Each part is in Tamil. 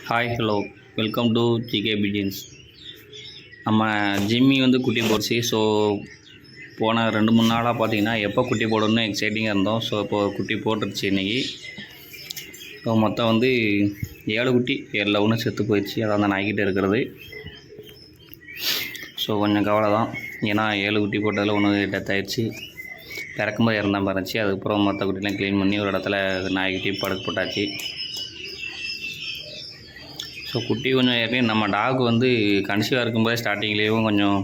Hi hello welcome to GK pigeons. நம்ம ஜிம்மி வந்து குட்டி போடுச்சு. ஸோ போன 2-3 நாளாக பார்த்தீங்கன்னா எப்போ குட்டி போடணும்னு எக்ஸைட்டிங்காக இருந்தோம். ஸோ இப்போது குட்டி போட்டுருச்சு இன்றைக்கி. ஸோ மொத்தம் வந்து 7 குட்டி, 7 ஒன்று செத்து போயிடுச்சு. அதான் அந்த நாய்கிட்ட இருக்கிறது. ஸோ கொஞ்சம் கவலை தான், ஏன்னா 7 குட்டி போட்டதில் ஒன்று டெத் ஆகிடுச்சு. பிறக்கும்போது இறந்தாமல் இருந்துச்சு. அதுக்கப்புறம் மற்ற குட்டிலாம் க்ளீன் பண்ணி ஒரு இடத்துல நாய்க்குட்டி படுக்க போட்டாச்சு. ஸோ குட்டி கொஞ்சம் ஏற்கனவே நம்ம டாக் வந்து கன்சீவாக இருக்கும்போதே ஸ்டார்டிங்லேயும் கொஞ்சம்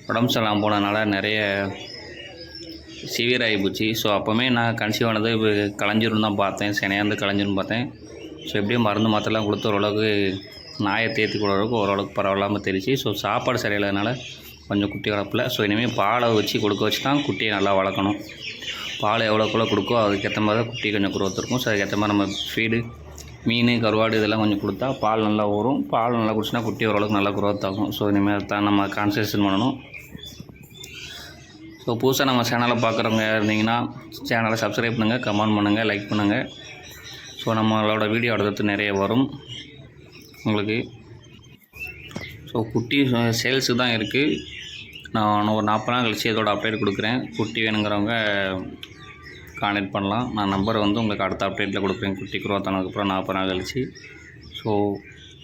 உடம்பு சரியில்லாமல் போனதுனால நிறைய சிவியர் ஆகி போச்சு. ஸோ அப்போவுமே நான் கன்சீவ் ஆனது கலைஞ்சிரும் தான் பார்த்தேன், சினையாந்து கலைஞ்சிரும் பார்த்தேன். ஸோ எப்படியும் மருந்து மாத்திரலாம் கொடுத்து ஓரளவுக்கு நாயை தேர்த்தி கொடுற அளவுக்கு ஓரளவுக்கு பரவாயில்லாமல் தெரிச்சு. ஸோ சாப்பாடு சரியில்லாதனால கொஞ்சம் குட்டி வளர்ப்பில். ஸோ இனிமேல் பாலை வச்சு கொடுக்க வச்சு தான் குட்டியை நல்லா வளர்க்கணும். பால் எவ்வளோக்குள்ள கொடுக்கோ அதுக்கேற்ற மாதிரி தான் குட்டி கொஞ்சம் குரோத் இருக்கும். ஸோ அதுக்கேற்ற மாதிரி நம்ம ஃபீடு, மீன், கருவாடு இதெல்லாம் கொஞ்சம் கொடுத்தா பால் நல்லா வரும். பால் நல்லா குடிச்சுன்னா குட்டி ஓரளவுக்கு நல்லா குரோத் ஆகும். ஸோ இனிமேல் தான் நம்ம கான்சன்ட்ரேஷன் பண்ணணும். ஸோ புதுசாக நம்ம சேனலை பார்க்குறவங்க இருந்தீங்கன்னா சேனலை சப்ஸ்கிரைப் பண்ணுங்கள், கமெண்ட் பண்ணுங்கள், லைக் பண்ணுங்கள். ஸோ நம்மளோட வீடியோ அடுத்தடுத்து நிறைய வரும் உங்களுக்கு. ஸோ குட்டி சேல்ஸு தான் இருக்குது. நான் ஒரு 40 நாள் கழிச்சு இதோட அப்டேட் கொடுக்குறேன். குட்டி வேணுங்கிறவங்க கான்டெக்ட் பண்ணலாம். நான் நம்பர் வந்து உங்களுக்கு அடுத்த அப்டேட்டில் கொடுக்குறேன். குட்டி குரோத் ஆனதுக்கப்புறம் 40 நாள் கழிச்சு. ஸோ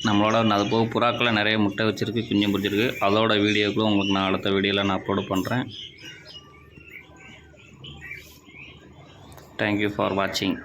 நம்மளோட அது போக புறாக்களில் நிறைய முட்டை வச்சுருக்கு, குஞ்சு பிடிச்சிருக்கு. அதோட வீடியோக்களும் உங்களுக்கு நான் அடுத்த வீடியோவில் நான் அப்லோடு பண்ணுறேன். தேங்க்யூ ஃபார் வாட்சிங்.